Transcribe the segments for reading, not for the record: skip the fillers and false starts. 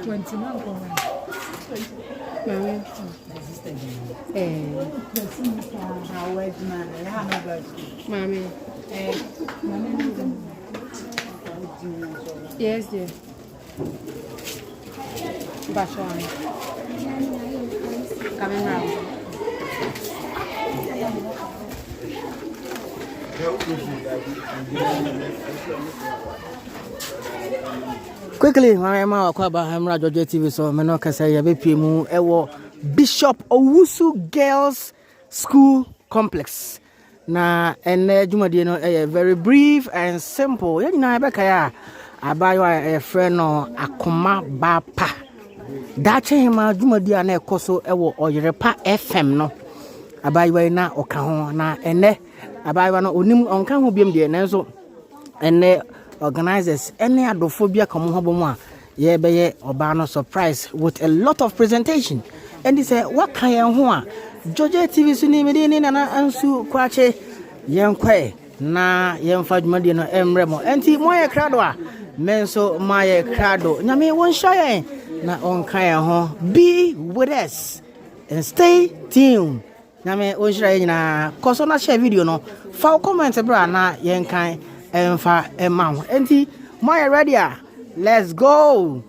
21 Mommy. Yes, dear. Bashwan. Coming round. Quickly, my mama kwaba Hamra Georgia TV so me no kasa ya be piemu ewo Bishop Owusu Girls School Complex. Na ene dwumade no very brief and simple. Ya nyina be kaya abayo friend no Akoma Baapa. Daakye Hemaa dwumade ana ekoso ewo Oyerepa FM no. Abayo na oka ho na ene abayo no onim onka ho biem de nanso ene organizers any adophobia come home ye be oba no surprise with a lot of presentation and he say what can you ho Georgia TV so ni me na ansu kwache yenkwe na yemfa dwumade no emremo enti moye krado a menso maye krado nyame won hye na onka ye ho be with us and stay tuned nyame won hye nyina koso na share video no fa comment bra na yenkan Enfa Emma. Enti, my ready? Let's go.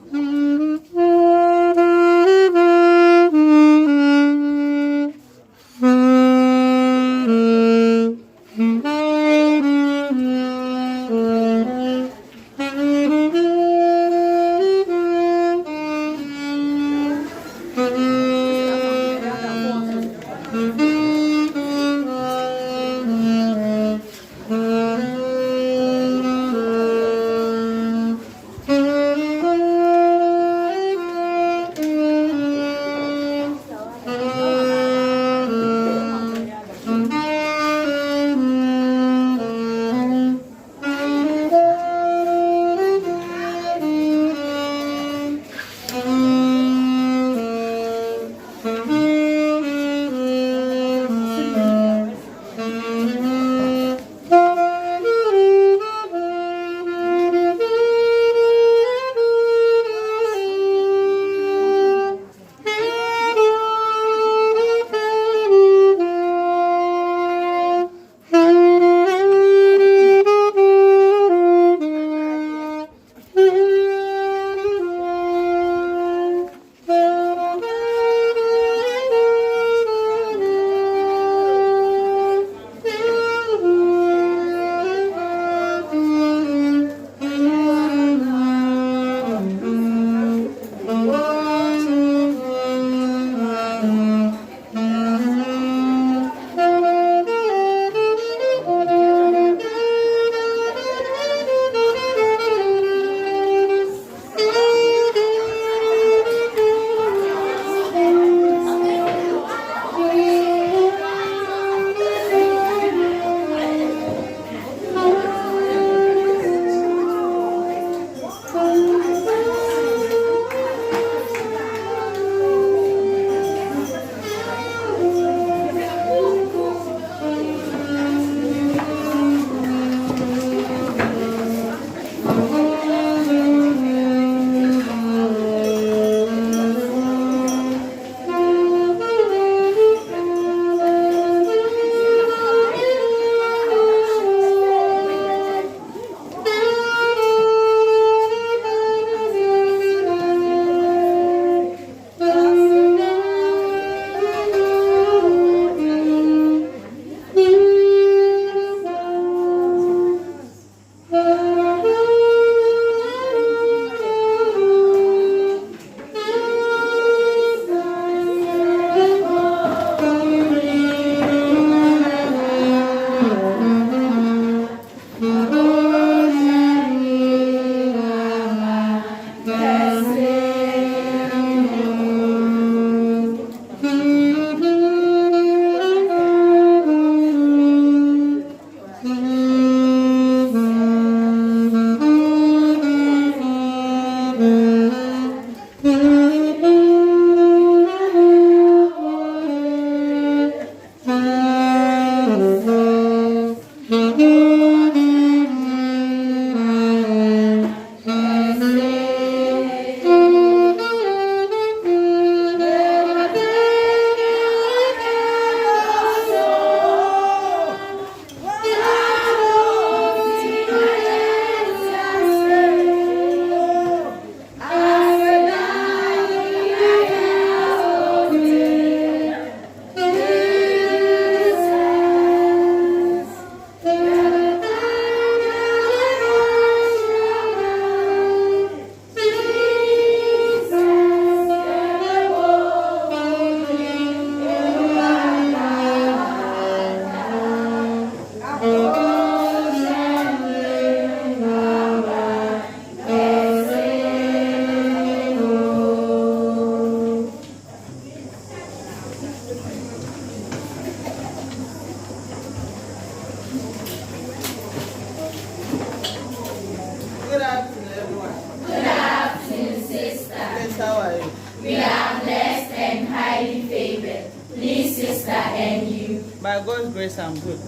Grace, how are you? We are blessed and highly favored. Please, sister, and you. By God's grace, I'm good.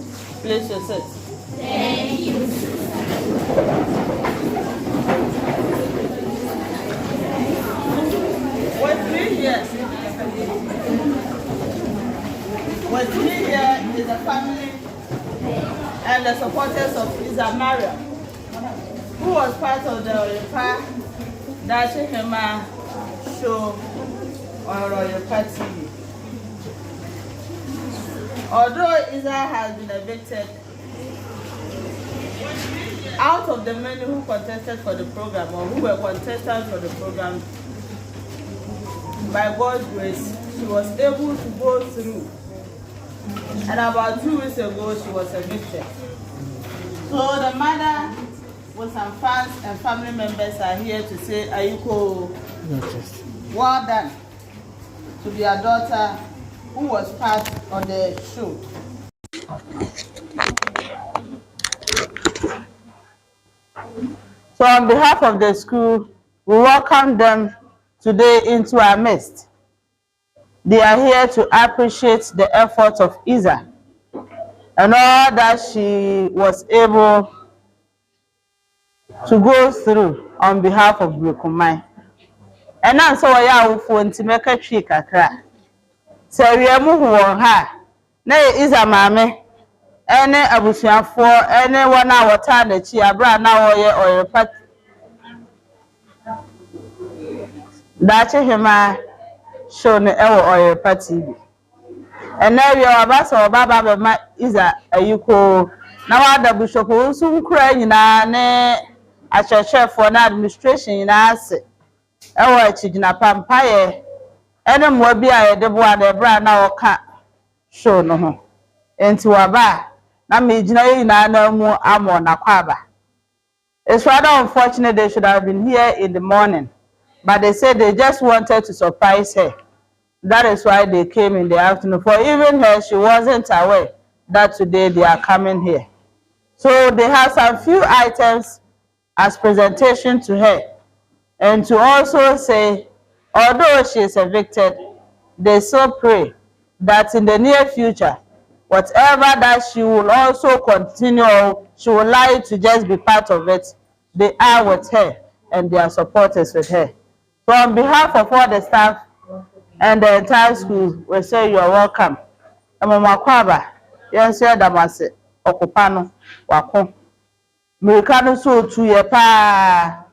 Place yourself. Thank you, With me here is the family and the supporters of Isamaria, who was part of the Daakye Hemaa show on Royapa TV. Although Israel has been evicted, out of the many who contested for the program or who were contestants for the program, by God's grace, she was able to go through. And about 2 weeks ago, she was evicted. So the mother with some fans and family members are here to say, Ayuko, well done to be a daughter who was part of the show. So on behalf of the school, we welcome them today into our midst. They are here to appreciate the efforts of Isa and all that she was able to go through on behalf of Brukumai. And now so I have phone to make a trick kakra. So we are moving on her. Na Isa mame. Any abusia for any 1 hour time that she abra now or your part. Daakye Hemaa show ne ewo or party. And now you are about so Baapa Isa Ayuko. Now the bishop will soon cry in a church for an administration in us. Ewo chijina pampaye. Any more be I the one the brand now can't show no. Into a bar. Na me jina na na mu amo na kwaba. It's rather unfortunate they should have been here in the morning, but they said they just wanted to surprise her. That is why they came in the afternoon. For even her, she wasn't aware that today they are coming here. So they have some few items as presentation to her, and to also say, although she is evicted, they so pray that in the near future, whatever that she will also continue, she would like to just be part of it. They are with her and they are supporters with her. So on behalf of all the staff and the entire school, we say you are welcome. Mama Kwaba, yes, Damase, Okupano, Wako. Americano so to ye pa.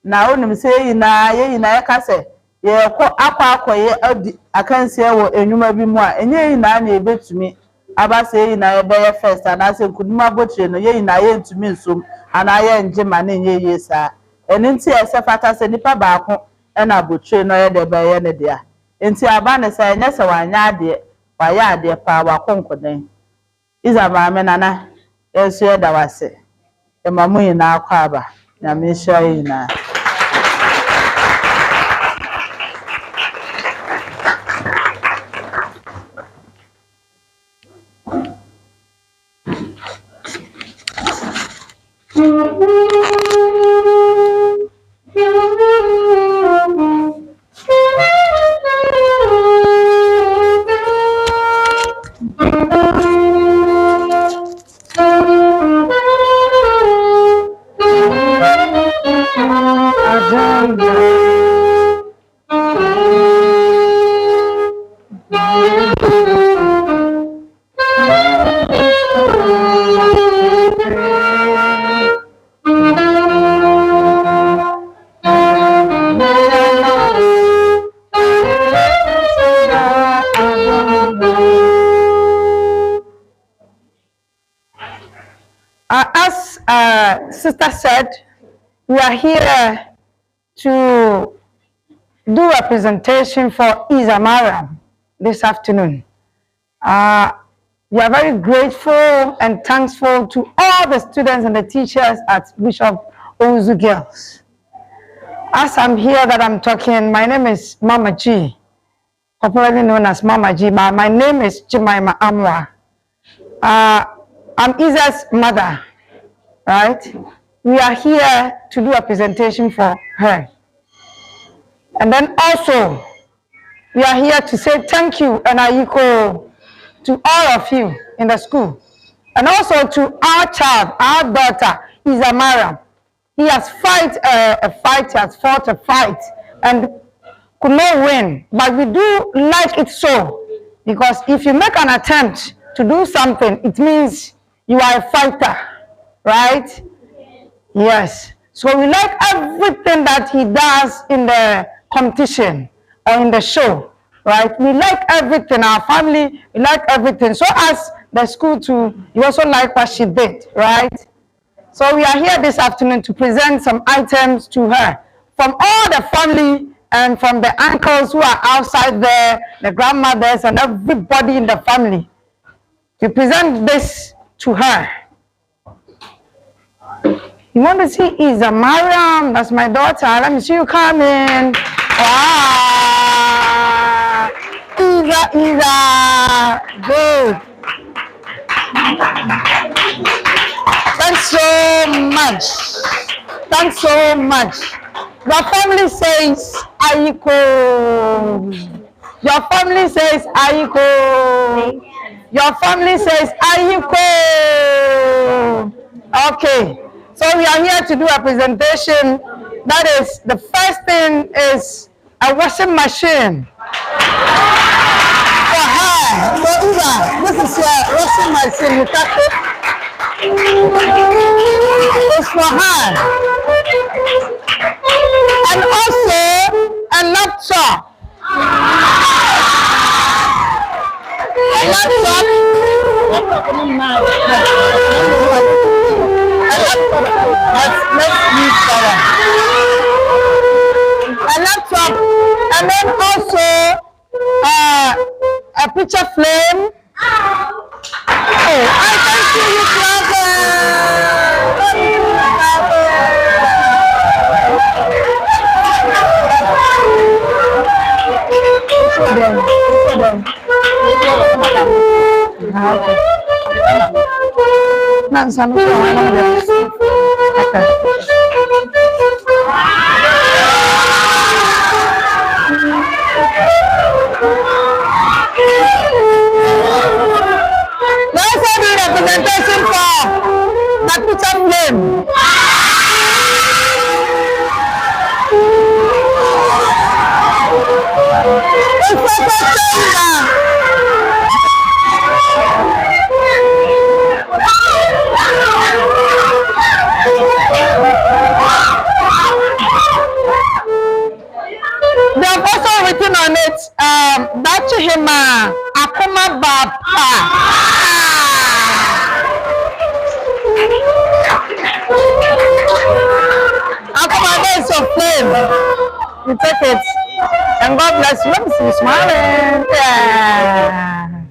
Na onim say na ye na yakase ye akwa ye akansi e wo enwuma bi mu a enye na na ebetumi aba say na ye be first and ase nkuduma botire no ye na ye ntumi nsom ana ye nje ma na enye ye sa eni nti ese fata se nipa baako e na botire no ye de be ye ne dia enti aba ne sa enye se wanya ade wa ya ade pa wa konkodan iza ma me nana enso ye da wase e mamu ina akwa aba na me sha ina. As Sister said, we are here to do a presentation for Isamaria this afternoon. We are very grateful and thankful to all the students and the teachers at Bishop Owusu Girls. As I'm here that I'm talking, my name is Mama G, popularly known as Mama G. My name is Jemima Amwa. I'm Isa's mother, right? We are here to do a presentation for her. And then also, we are here to say thank you and Ayiko to all of you in the school. And also to our child, our daughter, Izamara. He has fought a fight, and could not win. But we do like it so, because if you make an attempt to do something, it means you are a fighter, right? Yes. So we like everything that he does in the competition or in the show, right? We like everything. Our family, we like everything. So as the school too, you also like what she did, right? So we are here this afternoon to present some items to her from all the family and from the uncles who are outside there, the grandmothers and everybody in the family. We present this to her. You want to see Isa Mariam? That's my daughter. Let me see you coming. Wow. Isa. Good. Thanks so much. Thanks so much. Your family says Ayiko. Your family says Ayiko. Your family says Ayiko. Okay. So we are here to do a presentation. That is, the first thing is a washing machine. For her. So Uba, this is your washing machine. You cut it. It's for her. And also a laptop. A laptop. Let's use that one. A laptop, and then also a picture frame. Oh, I can see you Let's do the presentation for the picture frame. They have also written on it, Daakye Hemaa, Akoma Baapa. Akoma, there is your flame. You take it. And God bless you. Let me see you smiling. Yeah.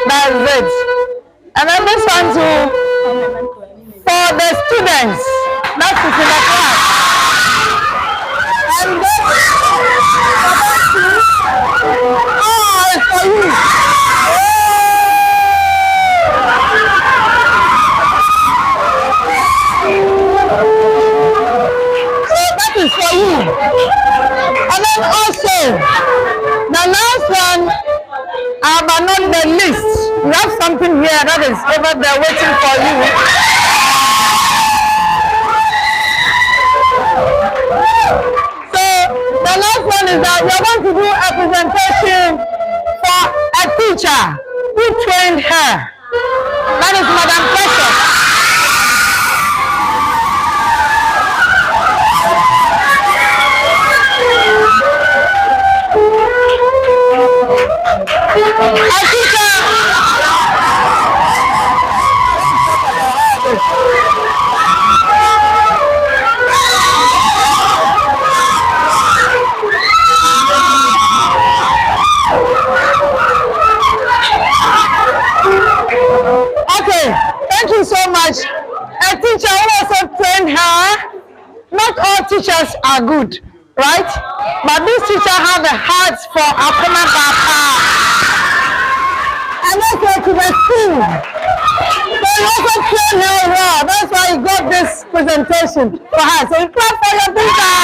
That's it. And then this one too, for the students. That is in the class. And this, oh, it's for you. So that is for you. And then also, the last one, but not the least, we have something here that is over there waiting for you. So the last one is that we are going to do a presentation for a teacher who trained her. That is Madam Precious. Okay, thank you so much. A teacher who also trained her. Not all teachers are good, right? But this teacher have a heart for Akoma Baapa. And also to the school. So he also trained her well. That's why he got this presentation for her. So clap for your teacher.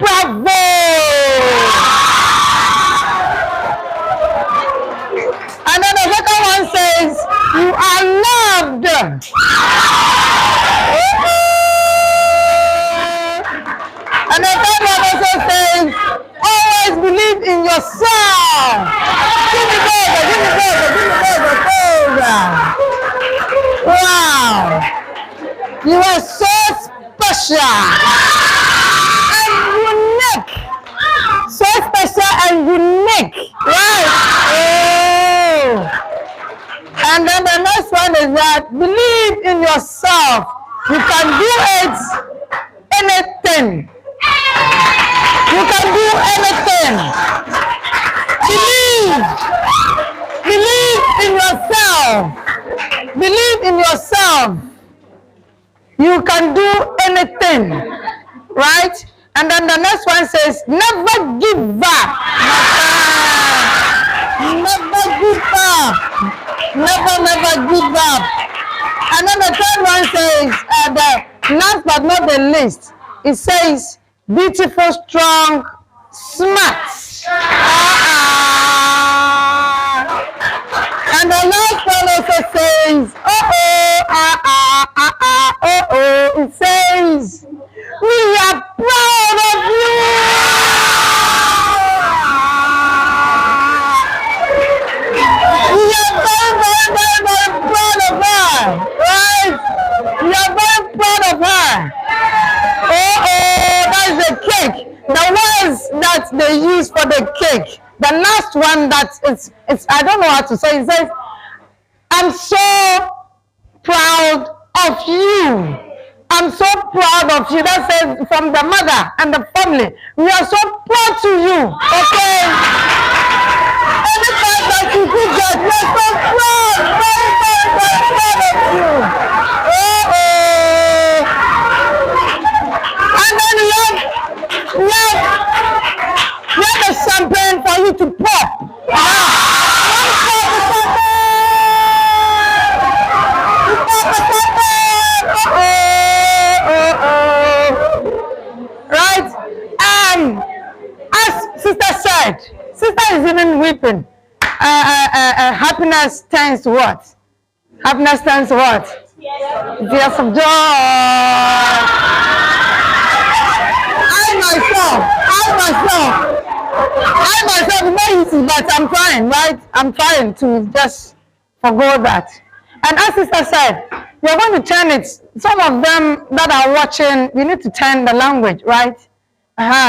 Bravo! And then the second one says, you are loved. And the third one also says, always believe in yourself. Give me over. Wow. You are so special and unique. So special and unique. Right? Oh. And then the next one is that believe in yourself. You can do it. Anything. You can do anything. Believe in yourself. Believe in yourself. You can do anything. Right? And then the next one says, never give up. Never give up. Never give up. And then the third one says, last but not the least, it says, beautiful, strong, smart. And the last one also says, it says, we are proud of you. We are very proud of her. Right? We are very proud of her. That's the cake. The words that they use for the cake. The last one that it's I don't know how to say. It says, I'm so proud of you. I'm so proud of you. That says from the mother and the family. We are so proud to you. Okay? Anytime that you do that, we are so proud. Very proud of you. And then we have a champagne for you to pop. Right? As sister said, sister is even weeping. Happiness turns to what? Happiness turns to what? Tears of joy. I myself, not easy, but I'm trying, right? I'm trying to just forgo that. And as sister said, you're going to turn it. Some of them that are watching, you need to turn the language, right?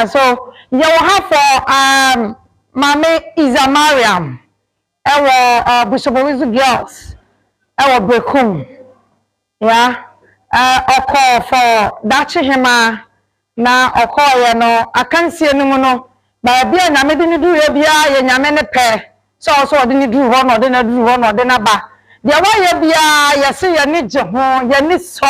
So you will have for Mame Isa Mariam, our Bishop girls, our Brekum, yeah, Oko for Daakye Hemaa. Na okoye no akansie no no ba bia na me de ni duru bia ye nyame ne pe so de ni duru ho no de na duru ho no de na ba de wa ye bia ye se ye ni je ho ye ni so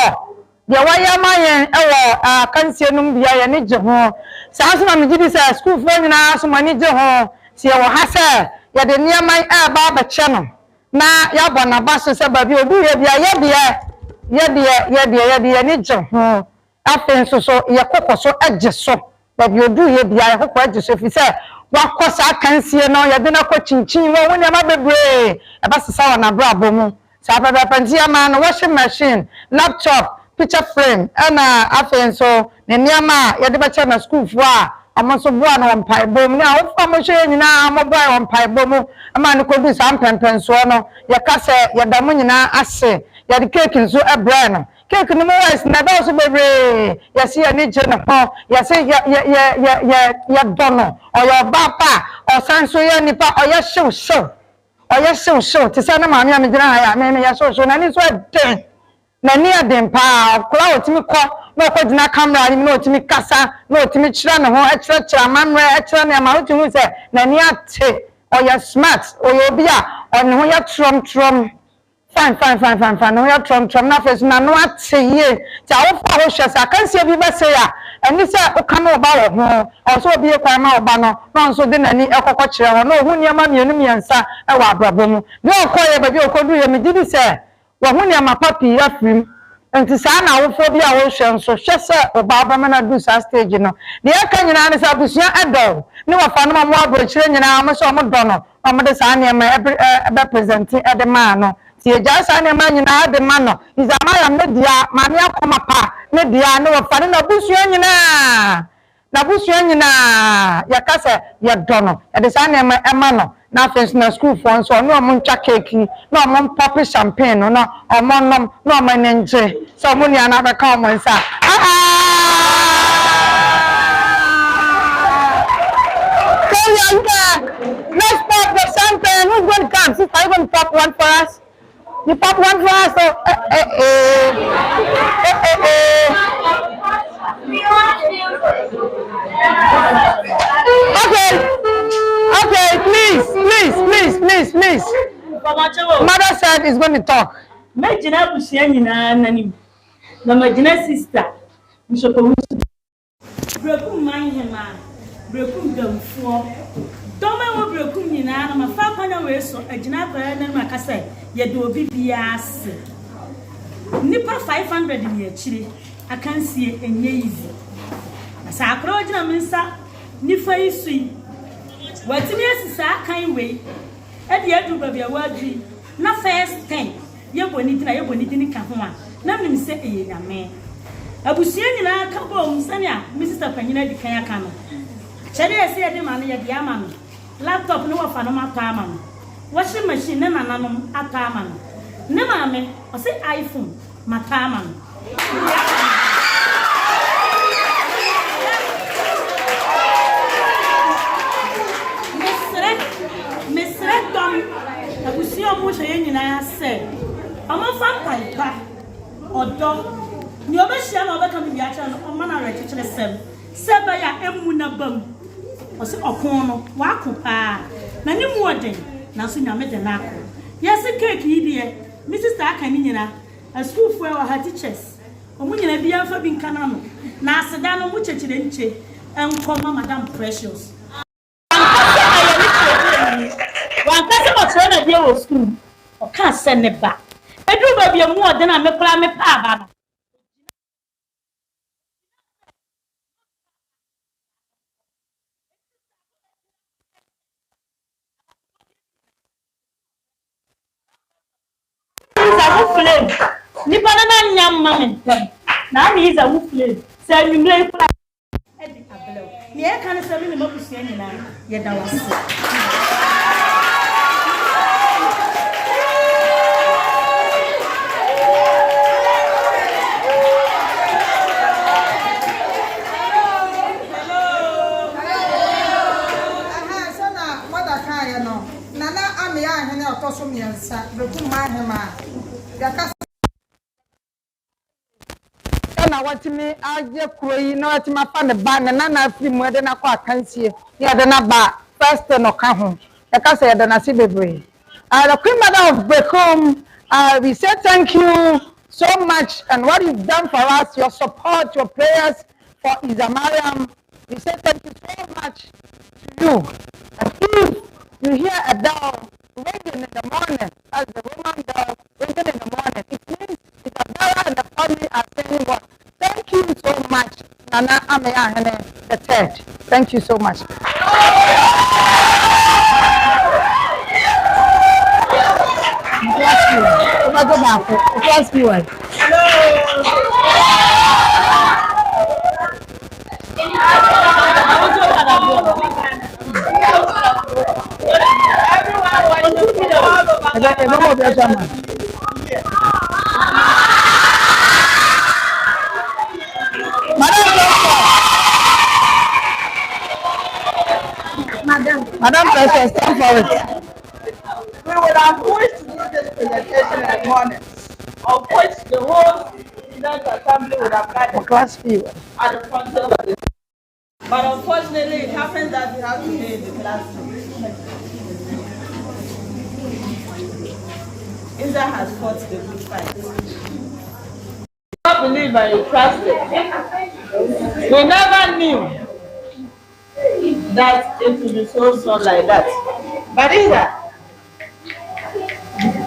de wa ye ma ye ewo akansie no bia ye ni je ho sa so na me gidi say school fo nyina so ma ni je ho se ye wo ha se ye de niamai e ba ba che no na ya bo na ba so se ba bia odu ye bia ye de ni je ho afen so ye kokko so agye so ba bi odu ye bia ye kokko agye so fi se wa kosa kansie no ye de na ko chinchin wo woni ma bebre e ba sesa wa na bra bomu sa ba panti ama no washing machine laptop picture frame ana afen so ne niama ye de ba cha na school fu a amo so bua na won bom na wo fa mo hwe nyina mo bua won bom ama ne ko du sa pempen so no ye ka se ye da mo nyina ase ye de cake nso ebra no cake no mo wise na da so bebre ya si ya ni je no ho ya se ya dono o ya Baapa o sanso ya nipa o ya show ti sa na ma me gina ha ya me ya show na ni so den na ni adem pa kula otimi ko na ko dina camera ni na otimi kasa na otimi kira ne ho kira amamre kira ne ma otimi se na ni ate o ya smart o ya obi a o ne ho ya trom fine no ya trom na face na no ate ye ta wo fa ho hwese akanse bi be se ya eni se o ka no ba wo ho o so obi e kwa ma oba no no so de nani ekokọ kire ho no hu niam mienu miensa e wa abrabo mu ne okoye ba bi okodu ye me gidi se wo hu niam papi afrim nti saa na awofo bi a wo hwe nso hwe se obaaba me na do sa stage no de aka nyina ne sa busua edol ne wafa no mo abrochire nyina mo so mo do no mo de saa ne ma be present e de ma no ti eja saa ne ma nyina de ma no Izamara me dia ma ne Akoma pa ne dia ne wafa ne na busua nyina yakase ya do no e de saa ne ma ema no na first na school for so no mo ntwa cake no mo pop champagne no omo nom no mo nje so mo ni ana be ka mo nsa let's pop the champagne. Who's going to come? Sister, you going to pop one for us? You pop one for us? So, Okay, please. Mother said he's going to talk. Majina busiani na nani. Na majina sister. Bishopo Brekum man Hemaa. Brekum damfo. Doma wo brekum nyina na mafa kwanya we so agina kwa na makasa ye de obi biase. Nipa 500 ni akire akansie enye easy. Asa akro gina mensa nifa isui. Watimi asisa kan we. E de adu ba bia wadri na first 10 ye boni dini ka ho a na mnim se eye nyame. Abusia nyina ka bo msane a mi sister panyina di kan aka no. Chede ese ye de ma no ye de ama no. Laptop no wafa no mata ama no. Washing machine ne nananom ata ama no. Ne maame o se iPhone mata ama no. Mesre dom abusia mo hye nyina se. Omo fa paipa odo ni obehia na obeka mi biacha no omo na rekekere seba ya emu na bam o se okon no wa kopa na ni mu oden na so nyame de na akọ yes cake yi de mi sister aka ni nyina a school for our teachers omo nyina bia fa bi nkana no na aseda no mu chechire nche enkoma madam precious wan ka se mo tro na dia wo school o ka se ne ba edu ba bia mu oden na me kra me pa ba no flame nipa na nyam mame na me is a flame say nwumre kula e di abelew me e kan se me mabusua nyina ye da wase na watimi aje kroyi na watimi afa ne ba na na afri mu de na kwa akansie ya de na ba first no ka ho e ka say de na si bebre the queen mother of Brekum, we say thank you so much and what you've done for us, your support, your prayers for Izamariam, we say thank you so much to you. And if you hear a bell ringing in the morning, as the woman bell ringing in the morning, it means Isabella and the family are saying what? Thank you so much, Nana Ameya Hene the third. Thank you so much. Bless you. Bless you. Hello. Madam President, stand for it. We would have wished to do this presentation in the morning, of which the whole student assembly would have gathered Class fee at the front of the. But unfortunately, it happens that we have to be in the classroom. Israel has fought the good fight. I believe and you trust it. We never knew that it would be so like that. But either,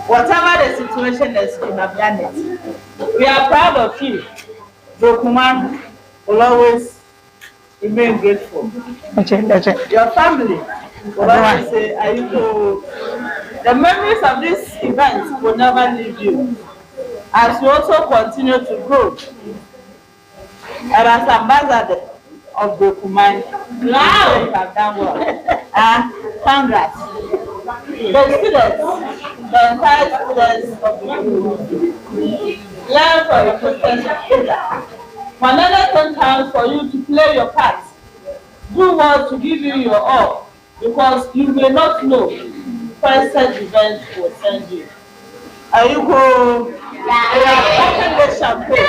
whatever the situation is, you have done it. We are proud of you. Dokuman will always remain grateful. Your family will always say, Ayuko, the memories of this event will never leave you. As you also continue to grow. And as ambassador of Dokuman, you have done well. Congrats. The students, the entire students of the school, learn from your footsteps of Buddha. When anything comes for you to play your part, do well to give you your all, because you may not know where such events will send you. Are you go? Open the champagne.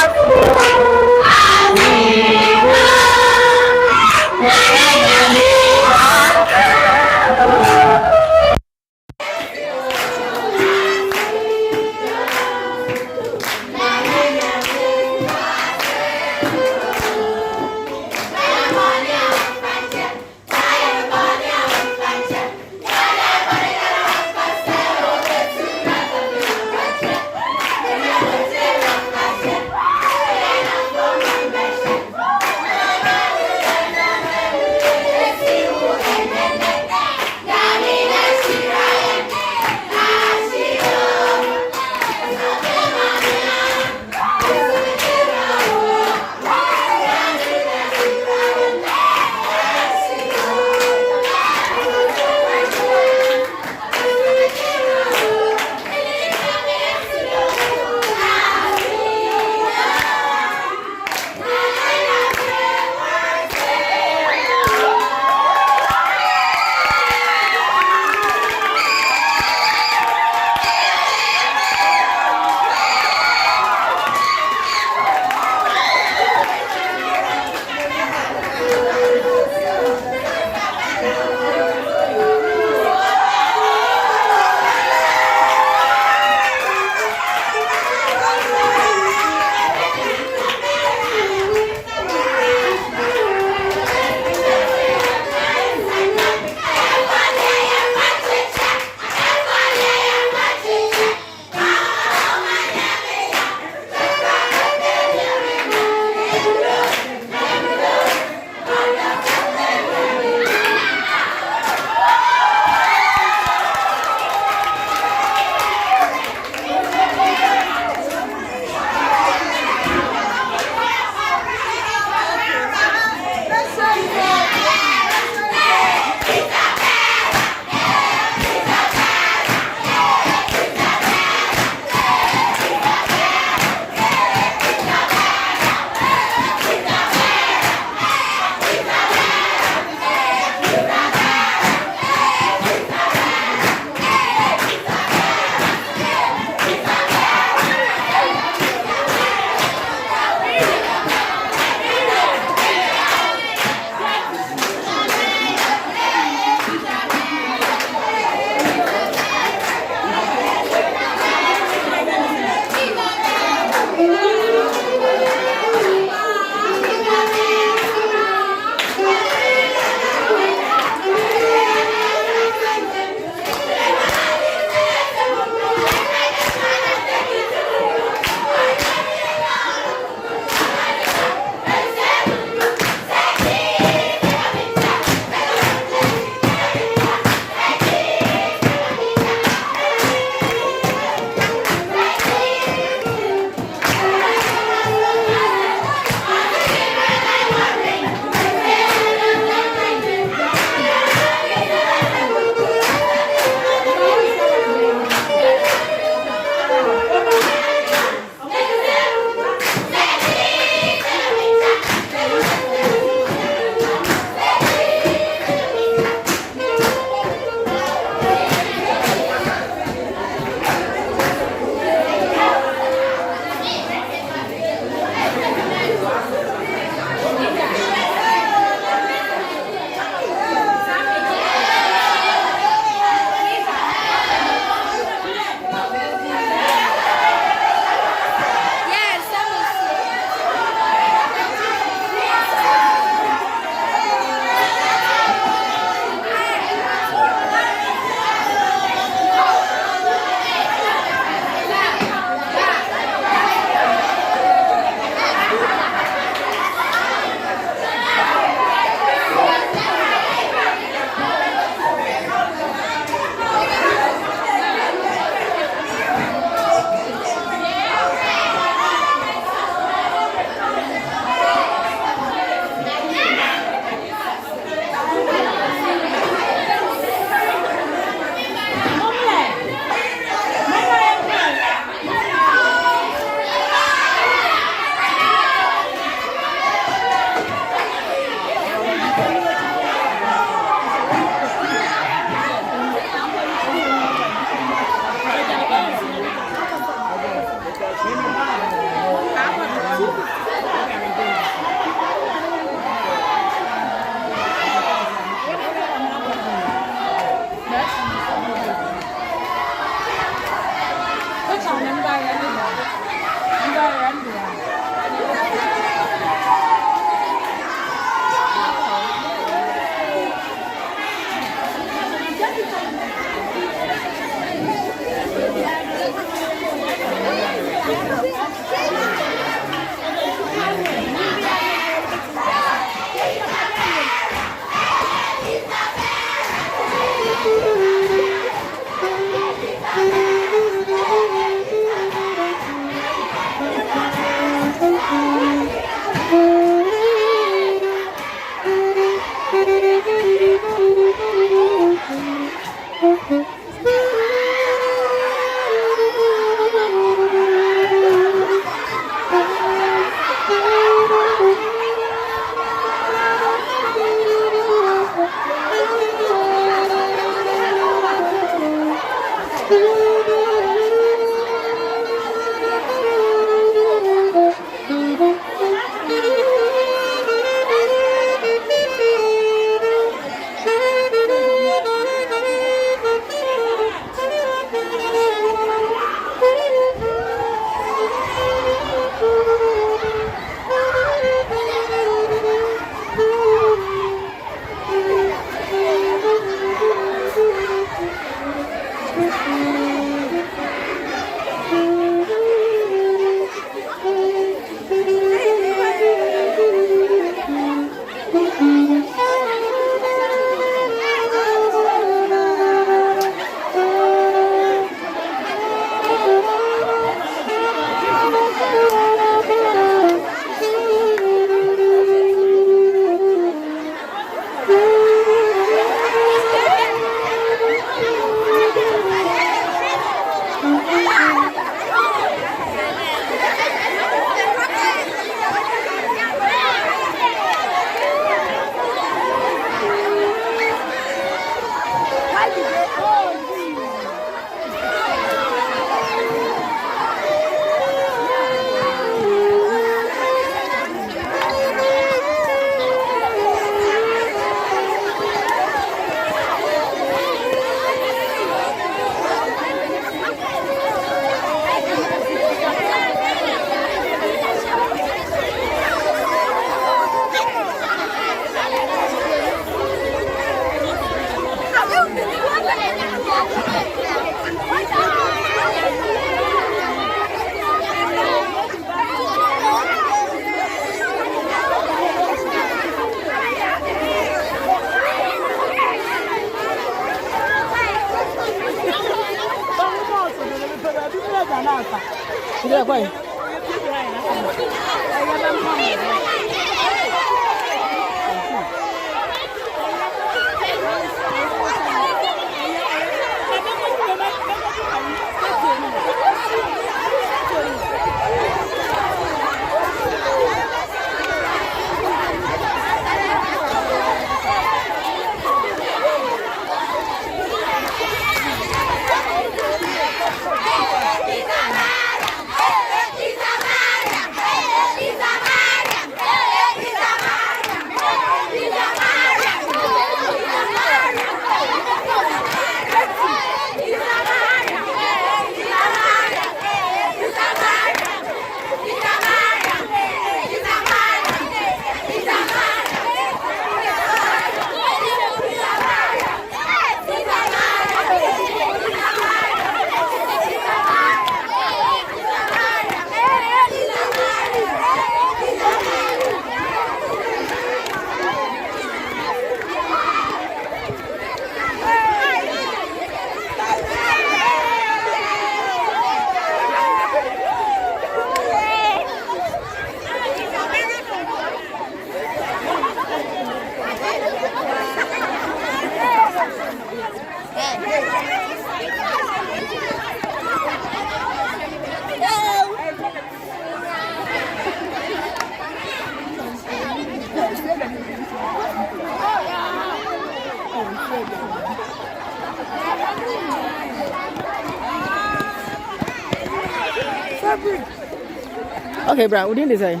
Okay, bro, what did you say?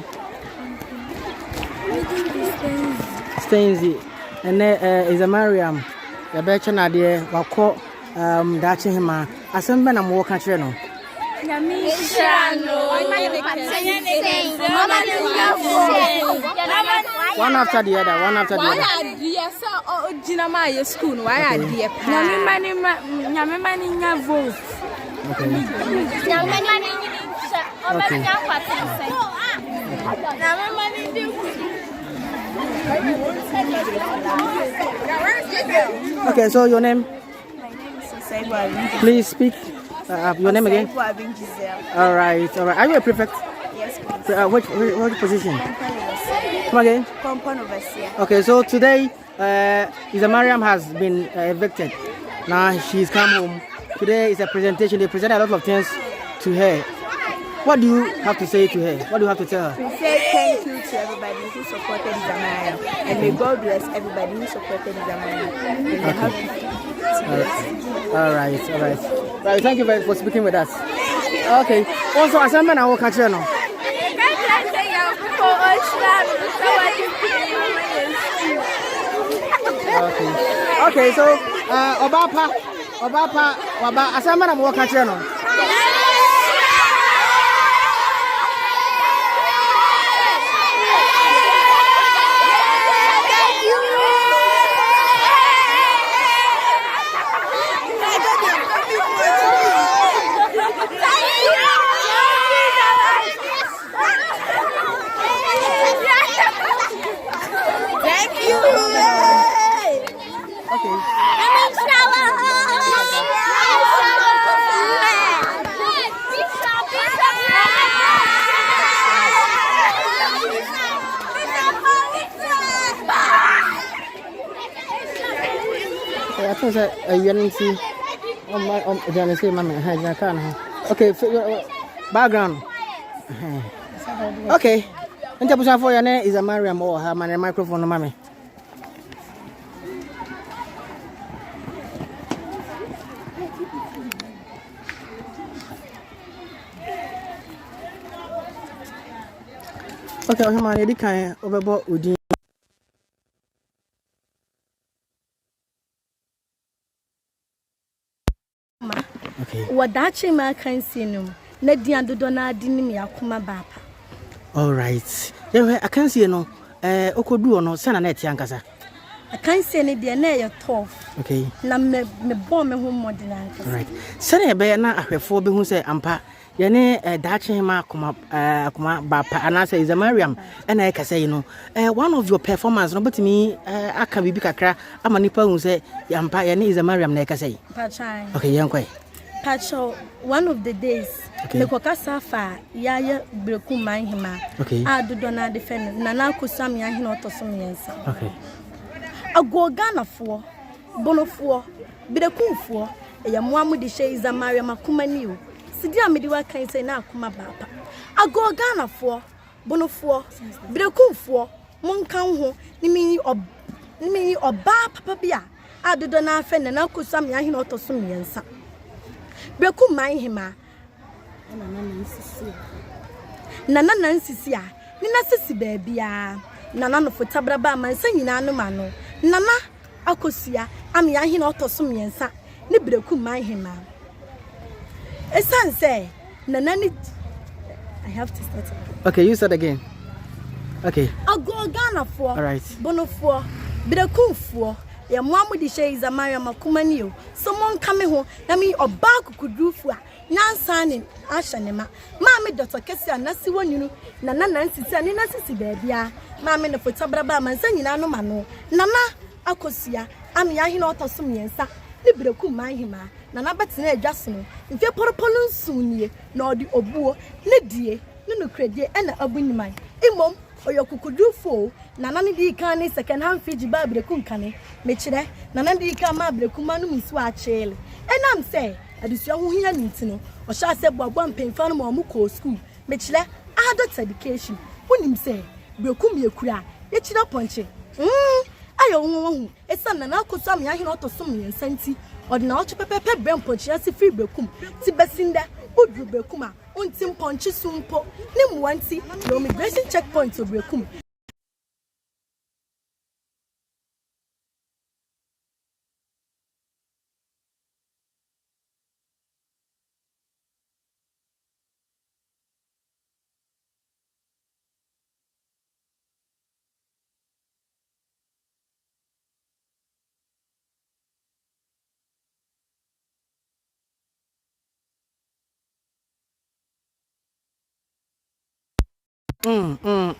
Stainsy. And there is a Mariam. The Betcha Nadia, Wako, Daakye Hemaa. Assemble and walk at Reno. One after the other, one after the other. Yes, oh, Jinama school. Why are dear? Yamimani vote. Okay, so your name? Please speak your name again. All right, all right. Are you a prefect? Yes, please. What position? Come again. Compound overseer. Okay, so today, Isa Mariam has been evicted. Now she's come home. Today is a presentation. They present a lot of things to her. What do you have to say to her? What do you have to tell her? To say thank you to everybody who supported Isa Mariam, and may God bless everybody who supported Isa Mariam. All right. Right, thank you very much for speaking with us. Okay. Also, assignment I will catch you now. Okay, so Baapa, assignment I will catch you now. What's that? You didn't see. Oh my, didn't see my man. I can't. Okay, background. Okay. Interpretation for your name is a Mariam or her man microphone, mommy. Okay, Hemaa, you can overboard with you. Okay. What Daakye ma kan see no. Na dia dodo na adi ni Akoma Baapa. All right. Yeah, I can see no. Okodu no sana na eti ankasa. I can see ni dia na ye tough. Okay. Na me bo me ho modern ankasa. All right. Sana be na ahwefo be hu se ampa ye ne Daakye Hemaa Akoma Baapa anasa is a Mariam na e kasa yi no. One of your performance no betimi aka bibi kakra ama nipa hu se ampa ye ne is a Mariam na e kasa yi. Pachai. Okay, yankoi. Pacho, one of the days, me kokasa fa yaya breku man Hemaa. Okay. Dodo na defend na na kusam ya hina otoso miensa. Okay. Agogana fo, bonofo, brekunfo, e ya moamu de she is a Mariam Akoma ni o. Sidi amedi wa kan say na Akoma Baapa. Agogana fo, bonofo, brekunfo, monkan ho ni mi oba papa bia. Dodo na afa na kusam ya hina otoso miensa. Breku man Hemaa nana nansisi a ni nasisi baabia nana no fotabra ba mansa nyina no ma no nana akosia am ya hina otoso miensa ni breku man Hemaa esanse nana ni I have to start again. Okay, you start again. Okay. Agogana fo. All right. Bonofo, breku fo. Ya mwamu di she is a Mariam Akoma ni o. Someone come ho na me oba kukudufu a nansa ne ahye ne ma me Dr. Kesi anasi wonunu na nansisi ani nasisi baabia ma me ne fotabra ba mansa nyina no ma no nana akosia am ya hina otoso miensa ni breku man Hemaa nana betena adwaso no mfe poropolo nsunie na odi obuo ne die ne no kredie na abunyiman imom oyokukudufu nana ni di kan ni second hand fridge ba breku nkane me kire nana di kan ma breku manu misu a chele enam say adusua ho hia nintino o sha se boabo mpemfa no mo ko school me kire adult education wonim say breku me ekura ye kire ponche ayo wo esa nana akoso am ya hina otoso me nsanti odina o chepepepe brem ponche ase free brekum ti besinda udru brekum a untim ponche sumpo ni mwanti no immigration checkpoint to brekum.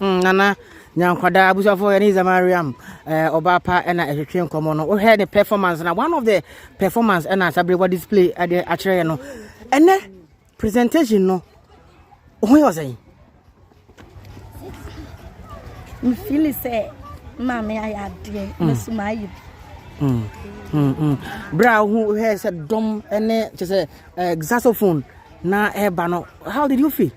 Nana nyankwada abusafo yani za Mariam Baapa na ehwetwe nkomo no we heard the performance na one of the performance na sabre display at the actually no ene presentation no who was saying Me feel say mama I ade me sumayi bra who has a dom ene just a saxophone na eba no how did you feel?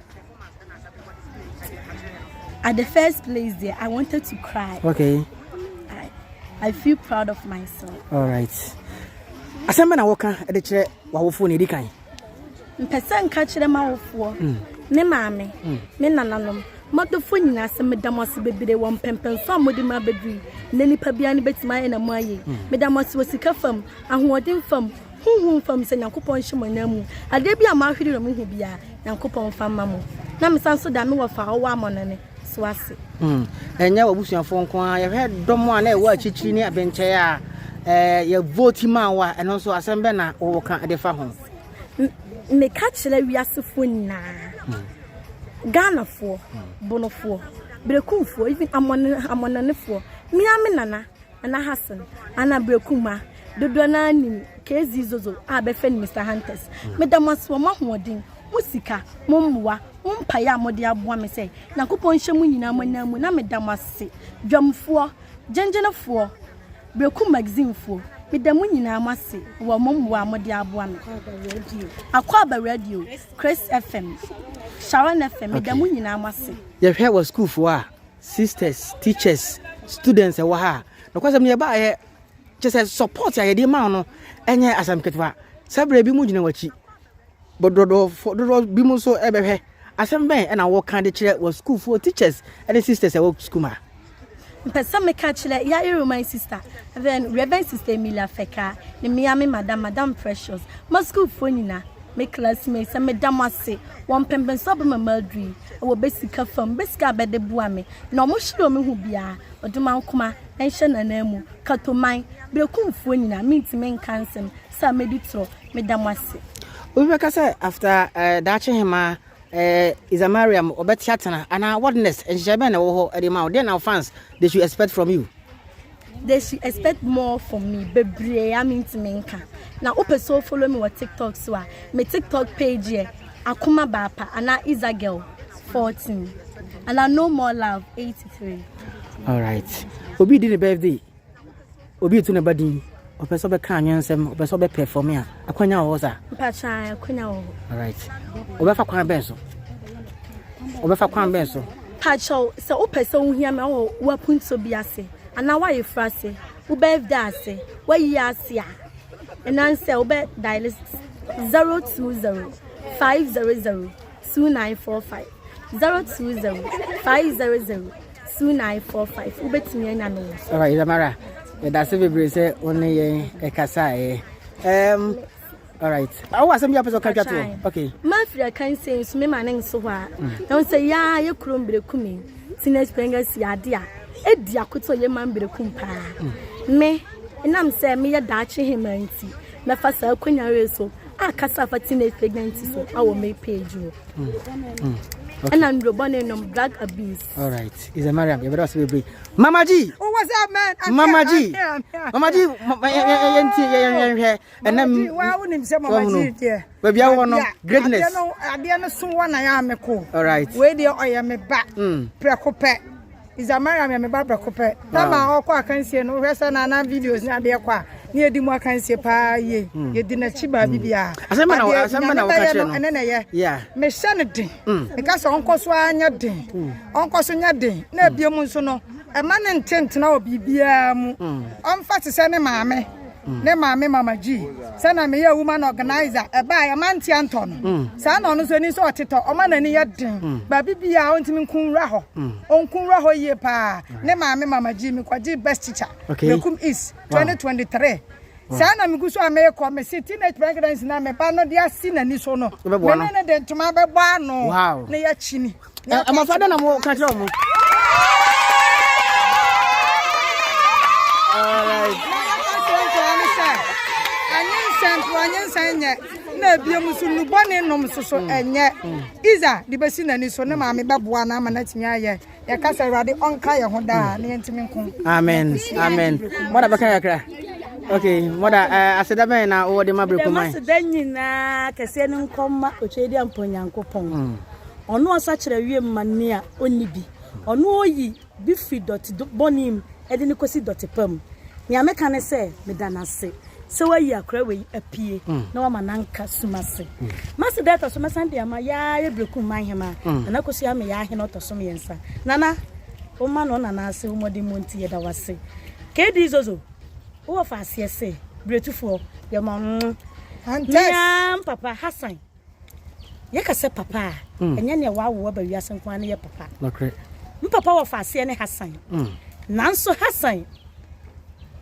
At the first place there, I wanted to cry. Okay. I feel proud of myself. All right. Asemba na woka e de kire wawofo ne dikan. Mpesa nka kire mawofo. Ne maame, me nananom. Modofo nyina se medamase bebere won pempenso amodi ma bedri. Ne nipa bia ne betima na maye. Medamase wasika fam, ahoodin fam, hunhun fam se Nyankopon hyemonamu. Ade bia ma hwiri no mu hu bia, Nyankopon fam mamu. Na mesanso da me wofa wo amonane. Swase. Enya wabusuafo nko a ye hwe domo a na e wa chichiri ni abenche a ye vote ma wa eno so asembe na wo ka de fa ho. Me ka kire wiasefo na. Ghana fo, bonofo, brekumfo, even amonanefo. Me nana, ana Hassan, ana brekuma, dodo na ni kezi zozo a be fe Mr. Hunters. Me damaswo mahodin. Musika momwa mpaya amode aboa me sei Nyankopon hyemu nyina manamu na medamase dwamfo gengenefo breku magazine fo Midamu nyina amase wo mom wa mode aboa me. Akwa radio, Chris FM, Sharon FM, midamu nyina amase. Ye hwe was school for sisters, teachers, students e wa ha. No kwasam ne ba ye just support ya de ma no enye asam ketwa. Sabre bi mu gina wachi. Bododo bi mu so e be hwe. Asam ben e na wo kan de kire was school for teachers and sisters e wo school ma. Person me catch like yeah, my sister. Then Reverend Sister Emilia Feka, the Miami Madam Precious. My school phone my classmates and Madam Wase, one pemben sub my murdry. I will basically from Bisca by the Buame. No more show me who be or do Mount Kuma, and Shannon Nemu, Kato mine, Bilkum Funina, means main cancer, Sam Meditro, Madam Wase. Ubekasa after Daakye Hemaa is a Mariam or Bettiatana and our wordness and Jabana or Edima, then our fans they should expect from you. They should expect more from me, baby. I mean to menka. Now, open so follow me with TikTok, so my TikTok page here, Akoma Baapa, and I is a girl, 14, and I know more love, 83. All right. Obi did a birthday. Obi to nobody. Opeso be kan yansem, opeso be perform ya. Akwanya wo sa. Pacha, akwanya wo. All right. Obefa kwan ben so. Obefa kwan ben so. Pacha, so opeso hu hia me wo wapunto bi ase. Ana wa yefra se. Wo birthday ase. Wa yi ase a. Enanse wo be dial 020 500 2945. 020 500 2945. Wo betimi anya no. All right, Zamara. That's a very say only a casa. All right. I was some episode catch. Okay. Mafia can say so me man so wa. Don't say ya ye krum berekumi. Teenage pengers ya dia. E dia koto ye man berekum pa. Me enam say me ye Daakye Hemaa nti. Me fa sa akwanya we so. Akasa fa teenage pregnancy so. Awo me page o. Okay. And I'm drug abuse. All right. Is a Mariam. You better say Mama G. Oh, what's up, man? Mama G. Mama G. And then why wouldn't say Mama G? Yeah. Baby, I want greatness. I don't someone I am a cool. All right. Where the I am a back. Precope. Is a Mariam and a Barbara Cope. Now, I can see no rest and videos near the aqua. Near the more can see pa ye. You didn't chiba bibia. And then yeah. Me sanity. Because Uncle Swan your day. Uncle Sonia day. No be a monsono. A man intent now bibia. I'm fast to send a mammy. Ne mama Mama G. Sana me a woman organizer. A buy a man Anton. San on so ni so tito. O man ani yadin. Ba bibia on timi kun raho. On kun raho ye pa. Ne Mama G me kwaji best teacher. Bekum is 2023. Sana me guso ameko me teenage pregnancy na me pa no dia si na ni so no. Me ne de ntoma be ba no. Ne ya chini. Am father na mo ka tro mo. All right. Na bia musunu bone nom soso enye iza di besi na ni so ne ma me beboa na ma na timi aye ya kasa awade onka ye ho da na yentimi nko. Amen. Moda baka yakra. Okay, moda aseda ben na o de mabreku man. Aseda nyina kase ne nkomma otwedi amponyankopon. Ono osa kire wie manne a onni bi. Ono oyi bi fi dot bonim e de ne kosi dot pam. Nya me kan se me danase. So why you cry we apie na wa mananka sumase mase data so masande ama ya ebrekum man Hemaa na kosi am ya he no to so yensa nana o ma no nana ase o modi monti ye da wase kedi zozo o fa ase se bretufo ye ma antes papa Hassan ye ka se papa enya ne wa wo ba wiase nkwa ne ye papa okay papa wo fa ase ne Hassan nanso Hassan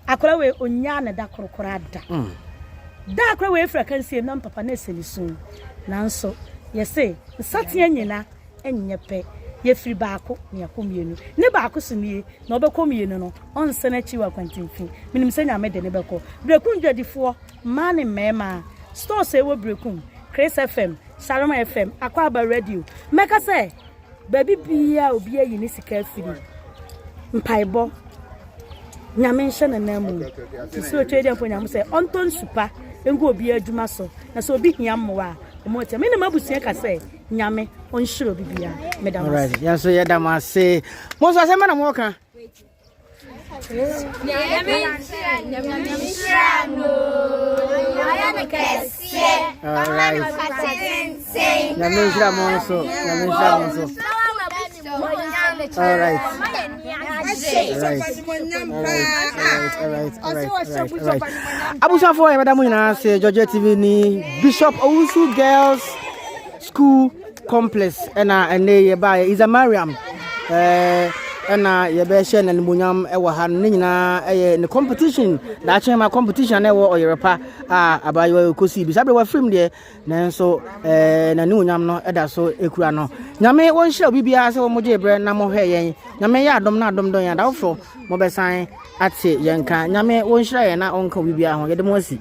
akora we onya na da korokora da da akora we fra kan sie na papa na senisun nanso ye se satia nyina enye pe ye firi baako ne akomienu ne baako so nie na obekomienu no onse na chiwa kwantimfi minim se nya mede ne beko brekum dwadifo ma ne mema stores e wo brekum Chris FM Shalom FM Akwa radio meka se baby bia obi ayi ne sika afiri mpaibo nyame nhye na namu so otwedi amponyamu se onton supa engu obi adwuma so na so obi hia mmoa omotia me na mabusua ka se nyame onhiro bibia medam. All right, ya so ya damase mo so asema na mo ka All right. Abusa for Madam Wina say Georgia TV ni Bishop Owusu Girls School Complex and ye by Isa Mariam na ye be share na munyam e wa ha ne nyina the competition da chema competition e wo oyerepa abayo kosi bi sabe wa film de na so na ne munyam no e da so ekura no nyame won hira bibia se wo moje bre na mo hwe yen nyame ya adom na adom don ya da wofo mo be san ate yenka nyame won hira ye na onka bibia ho ye de mo asi